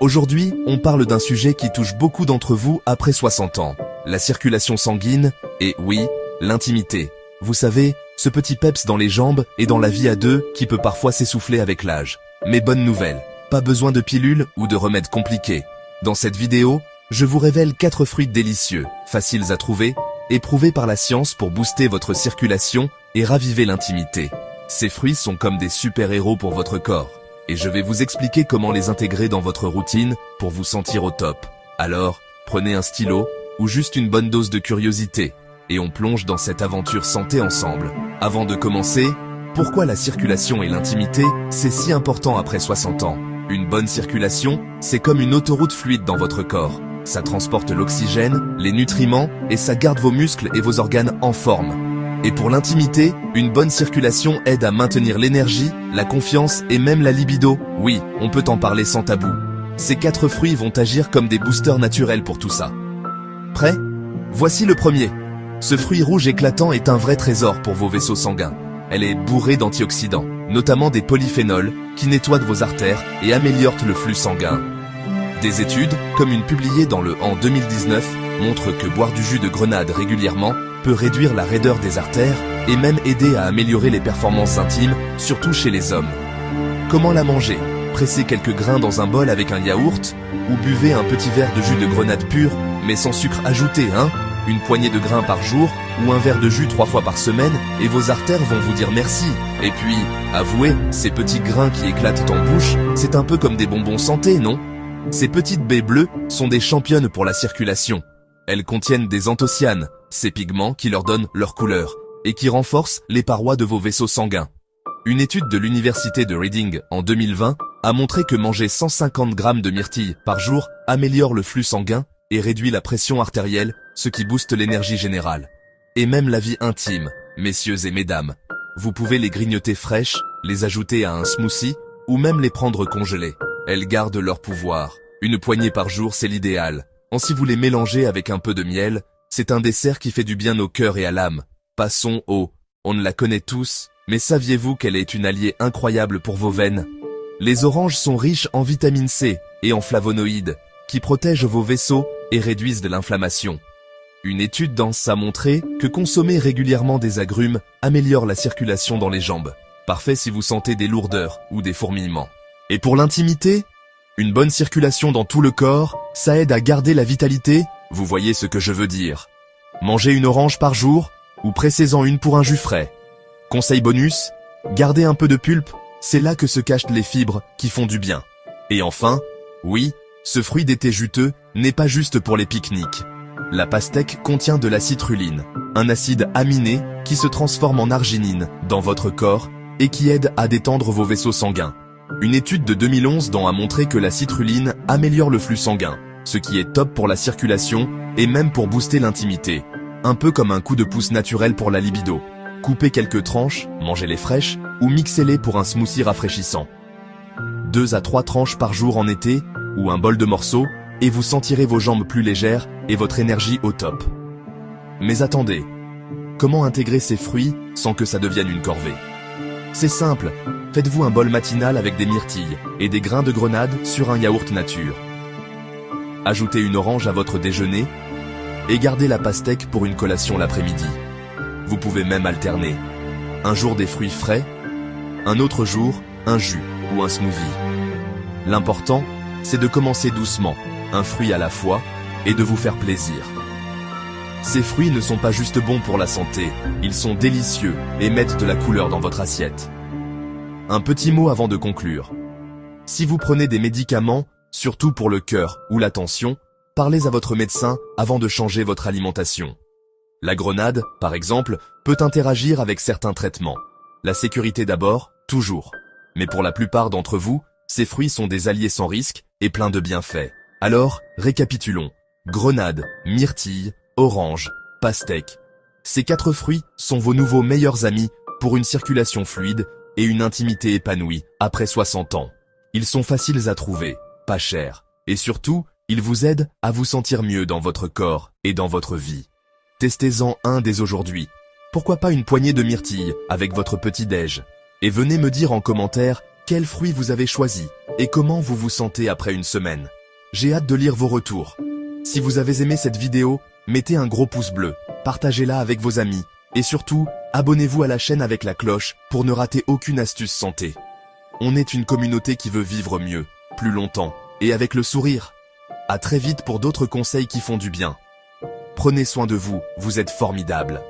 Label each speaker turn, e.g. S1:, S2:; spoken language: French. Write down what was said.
S1: Aujourd'hui, on parle d'un sujet qui touche beaucoup d'entre vous après 60 ans. La circulation sanguine et, oui, l'intimité. Vous savez, ce petit peps dans les jambes et dans la vie à deux qui peut parfois s'essouffler avec l'âge. Mais bonne nouvelle, pas besoin de pilules ou de remèdes compliqués. Dans cette vidéo, je vous révèle 4 fruits délicieux, faciles à trouver, éprouvés par la science pour booster votre circulation et raviver l'intimité. Ces fruits sont comme des super-héros pour votre corps. Et je vais vous expliquer comment les intégrer dans votre routine pour vous sentir au top. Alors, prenez un stylo ou juste une bonne dose de curiosité et on plonge dans cette aventure santé ensemble. Avant de commencer, pourquoi la circulation et l'intimité, c'est si important après 60 ans? Une bonne circulation, c'est comme une autoroute fluide dans votre corps. Ça transporte l'oxygène, les nutriments et ça garde vos muscles et vos organes en forme. Et pour l'intimité, une bonne circulation aide à maintenir l'énergie, la confiance et même la libido. Oui, on peut en parler sans tabou. Ces 4 fruits vont agir comme des boosters naturels pour tout ça. Prêt? Voici le premier. Ce fruit rouge éclatant est un vrai trésor pour vos vaisseaux sanguins. Elle est bourrée d'antioxydants, notamment des polyphénols, qui nettoient vos artères et améliorent le flux sanguin. Des études, comme une publiée dans le en 2019, montrent que boire du jus de grenade régulièrement peut réduire la raideur des artères et même aider à améliorer les performances intimes, surtout chez les hommes. Comment la manger? Pressez quelques grains dans un bol avec un yaourt ou buvez un petit verre de jus de grenade pur, mais sans sucre ajouté, hein? Une poignée de grains par jour ou un verre de jus 3 fois par semaine et vos artères vont vous dire merci. Et puis, avouez, ces petits grains qui éclatent en bouche, c'est un peu comme des bonbons santé, non? Ces petites baies bleues sont des championnes pour la circulation. Elles contiennent des anthocyanes, ces pigments qui leur donnent leur couleur et qui renforcent les parois de vos vaisseaux sanguins. Une étude de l'université de Reading en 2020 a montré que manger 150 grammes de myrtille par jour améliore le flux sanguin et réduit la pression artérielle, ce qui booste l'énergie générale. Et même la vie intime, messieurs et mesdames. Vous pouvez les grignoter fraîches, les ajouter à un smoothie ou même les prendre congelées. Elles gardent leur pouvoir. Une poignée par jour, c'est l'idéal. Si vous les mélangez avec un peu de miel, c'est un dessert qui fait du bien au cœur et à l'âme. Passons au « on la connaît tous », mais saviez-vous qu'elle est une alliée incroyable pour vos veines? Les oranges sont riches en vitamine C et en flavonoïdes, qui protègent vos vaisseaux et réduisent de l'inflammation. Une étude dense a montré que consommer régulièrement des agrumes améliore la circulation dans les jambes. Parfait si vous sentez des lourdeurs ou des fourmillements. Et pour l'intimité? Une bonne circulation dans tout le corps, ça aide à garder la vitalité, vous voyez ce que je veux dire. Mangez une orange par jour, ou pressez-en une pour un jus frais. Conseil bonus, gardez un peu de pulpe, c'est là que se cachent les fibres qui font du bien. Et enfin, oui, ce fruit d'été juteux n'est pas juste pour les pique-niques. La pastèque contient de la citrulline, un acide aminé qui se transforme en arginine dans votre corps et qui aide à détendre vos vaisseaux sanguins. Une étude de 2011 a montré que la citrulline améliore le flux sanguin, ce qui est top pour la circulation et même pour booster l'intimité. Un peu comme un coup de pouce naturel pour la libido. Coupez quelques tranches, mangez-les fraîches ou mixez-les pour un smoothie rafraîchissant. 2 à 3 tranches par jour en été ou un bol de morceaux et vous sentirez vos jambes plus légères et votre énergie au top. Mais attendez, comment intégrer ces fruits sans que ça devienne une corvée? C'est simple, faites-vous un bol matinal avec des myrtilles et des grains de grenade sur un yaourt nature. Ajoutez une orange à votre déjeuner et gardez la pastèque pour une collation l'après-midi. Vous pouvez même alterner. Un jour des fruits frais, un autre jour un jus ou un smoothie. L'important, c'est de commencer doucement, un fruit à la fois, et de vous faire plaisir. Ces fruits ne sont pas juste bons pour la santé, ils sont délicieux et mettent de la couleur dans votre assiette. Un petit mot avant de conclure. Si vous prenez des médicaments, surtout pour le cœur ou la tension, parlez à votre médecin avant de changer votre alimentation. La grenade, par exemple, peut interagir avec certains traitements. La sécurité d'abord, toujours. Mais pour la plupart d'entre vous, ces fruits sont des alliés sans risque et pleins de bienfaits. Alors, récapitulons. Grenade, myrtille, orange, pastèque. Ces 4 fruits sont vos nouveaux meilleurs amis pour une circulation fluide et une intimité épanouie après 60 ans. Ils sont faciles à trouver, pas chers, et surtout, ils vous aident à vous sentir mieux dans votre corps et dans votre vie. Testez-en un dès aujourd'hui. Pourquoi pas une poignée de myrtilles avec votre petit-déj? Et venez me dire en commentaire quel fruit vous avez choisi. Et comment vous vous sentez après une semaine? J'ai hâte de lire vos retours. Si vous avez aimé cette vidéo, mettez un gros pouce bleu, partagez-la avec vos amis, et surtout, abonnez-vous à la chaîne avec la cloche pour ne rater aucune astuce santé. On est une communauté qui veut vivre mieux, plus longtemps, et avec le sourire. À très vite pour d'autres conseils qui font du bien. Prenez soin de vous, vous êtes formidables.